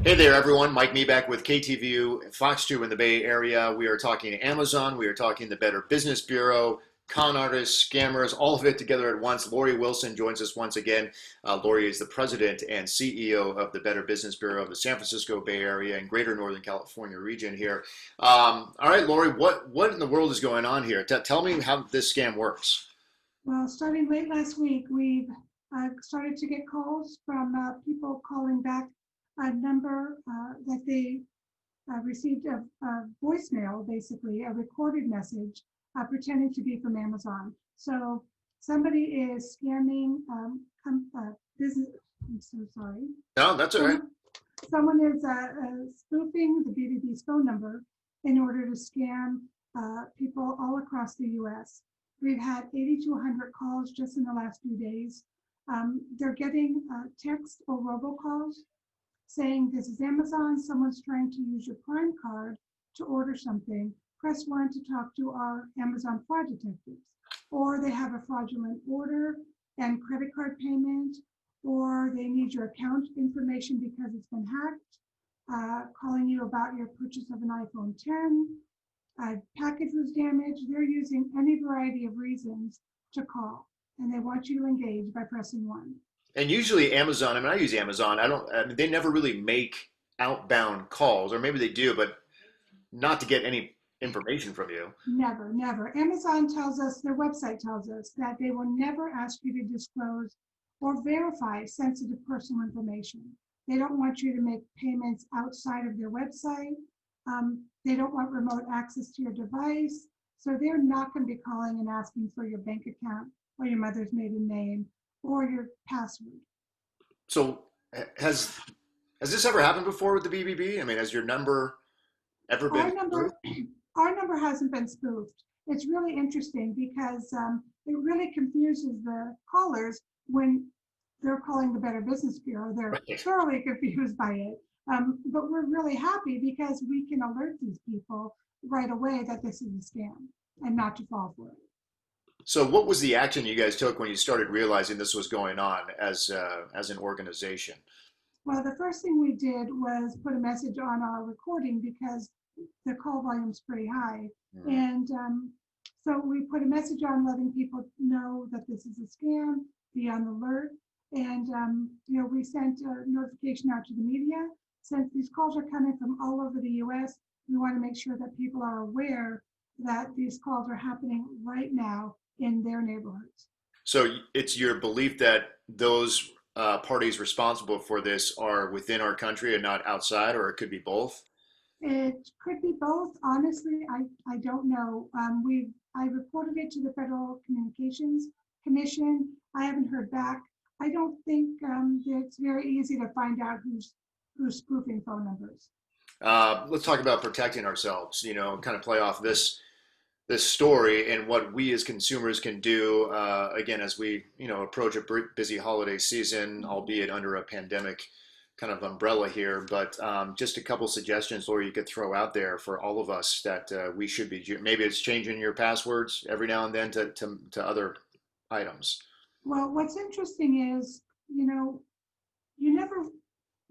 Hey there, everyone. Mike Meeback with KTVU, Fox 2 in the Bay Area. We are talking Amazon. We are talking the Better Business Bureau, con artists, scammers, all of it together at once. Lori Wilson joins us once again. Lori is the president and CEO of the Better Business Bureau of the San Francisco Bay Area and Greater Northern California region here. All right, Lori, what in the world is going on here? Tell me how this scam works. Well, starting late last week, we've started to get calls from people calling back a number that they received a voicemail, basically a recorded message pretending to be from Amazon. So somebody is scamming business. I'm so sorry. No, that's all right. Someone is spoofing the BBB's phone number in order to scam people all across the U.S. We've had 80 to 100 calls just in the last few days. They're getting text or robocalls saying, this is Amazon, someone's trying to use your Prime card to order something. Press 1 to talk to our Amazon fraud detectives. Or they have a fraudulent order and credit card payment, or they need your account information because it's been hacked, calling you about your purchase of an iPhone 10, package was damaged. They're using any variety of reasons to call, and they want you to engage by pressing 1. And usually Amazon, I mean, I use Amazon. I mean, they never really make outbound calls, or maybe they do, but not to get any information from you. Never, never. Amazon tells us, their website tells us that they will never ask you to disclose or verify sensitive personal information. They don't want you to make payments outside of their website. They don't want remote access to your device. So they're not going to be calling and asking for your bank account or your mother's maiden name or your password. So has has this ever happened before with the BBB? I mean, has your number ever been Our spoofed? number, our number hasn't been spoofed. It's really interesting because it really confuses the callers when they're calling the Better Business Bureau. They're Right. thoroughly confused by it. But we're really happy because we can alert these people right away that this is a scam and not to fall for it. So what was the action you guys took when you started realizing this was going on as an organization? Well, the first thing we did was put a message on our recording because the call volume is pretty high. Mhm. And so we put a message on letting people know that this is a scam, be on alert. And, we sent a notification out to the media. Since these calls are coming from all over the US, we want to make sure that people are aware that these calls are happening right now in their neighborhoods. So it's your belief that those parties responsible for this are within our country and not outside, or it could be both? It could be both. Honestly, I don't know. I reported it to the Federal Communications Commission. I haven't heard back. I don't think that it's very easy to find out who's spoofing phone numbers. Let's talk about protecting ourselves, kind of play off this story and what we as consumers can do, again, as we, approach a busy holiday season, albeit under a pandemic kind of umbrella here. But just a couple suggestions, Laura, you could throw out there for all of us that we should be, maybe it's changing your passwords every now and then to other items. Well, what's interesting is, you never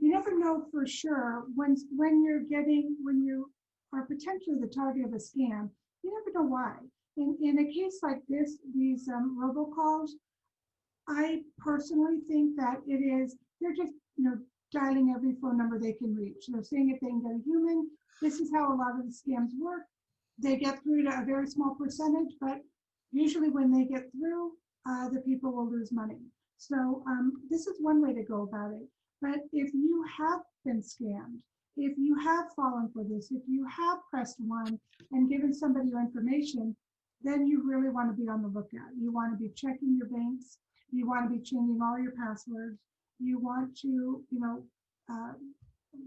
you never know for sure when you are potentially the target of a scam. You never know why. In a case like this, these robocalls, I personally think that they're just, dialing every phone number they can reach. They're seeing if they can get a human. This is how a lot of the scams work. They get through to a very small percentage, but usually when they get through, the people will lose money. So this is one way to go about it. But if you have been scammed, if you have fallen for this, if you have pressed 1 and given somebody your information, then you really want to be on the lookout. You want to be checking your banks. You want to be changing all your passwords. You want to, uh,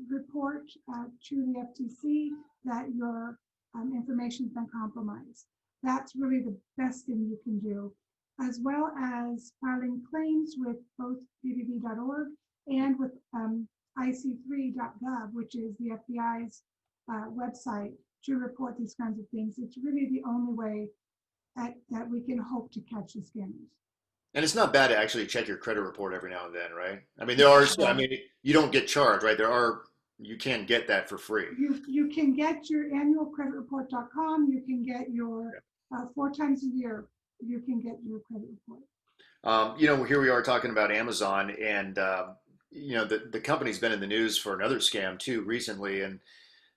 report to the FTC that your information's been compromised. That's really the best thing you can do, as well as filing claims with both bbb.org and with ic3.gov, which is the FBI's website to report these kinds of things. It's really the only way that we can hope to catch the scammers. And it's not bad to actually check your credit report every now and then, right? I mean, there are, I Yeah. mean, you don't get charged, right? There are you can get that for free. You can get your annualcreditreport.com. You can get your 4 times a year. You can get your credit report. Here we are talking about Amazon, and the company's been in the news for another scam too recently, and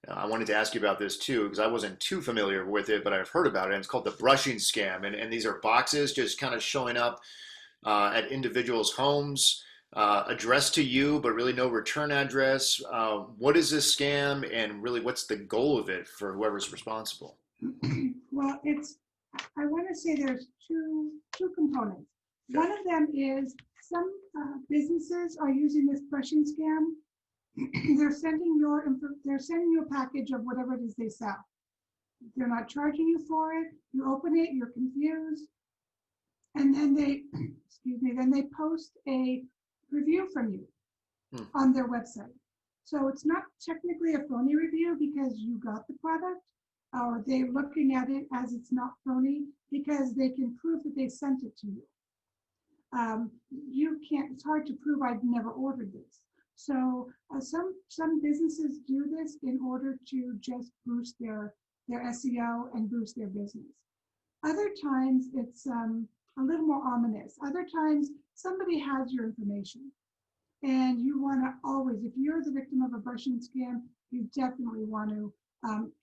I wanted to ask you about this too because I wasn't too familiar with it, but I've heard about it. And it's called the brushing scam, and these are boxes just kind of showing up at individuals' homes, addressed to you, but really no return address. What is this scam, and really what's the goal of it for whoever's responsible? Well, I want to say there's two components. One of them is some businesses are using this brushing scam. They're sending you a package of whatever it is they sell. They're not charging you for it. You open it, you're confused, and then they, excuse me, then they post a review from you on their website. So it's not technically a phony review because you got the product, or they're looking at it as it's not phony because they can prove that they sent it to you. You can't, it's hard to prove I've never ordered this. So some businesses do this in order to just boost their SEO and boost their business. Other times it's a little more ominous. Other times somebody has your information and you want to always, if you're the victim of a brushing scam, you definitely want to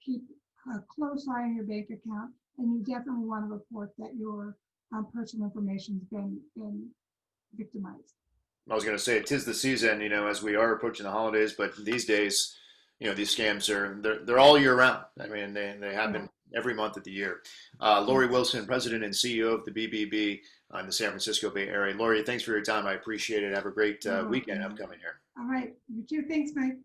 keep a close eye on your bank account, and you definitely want to report that your personal information has been victimized. I was going to say, 'tis the season, as we are approaching the holidays, but these days, these scams they're all year round. I mean, they happen every month of the year. Lori Wilson, President and CEO of the BBB in the San Francisco Bay Area. Lori, thanks for your time. I appreciate it. Have a great weekend upcoming here. All right. You too. Thanks, Mike.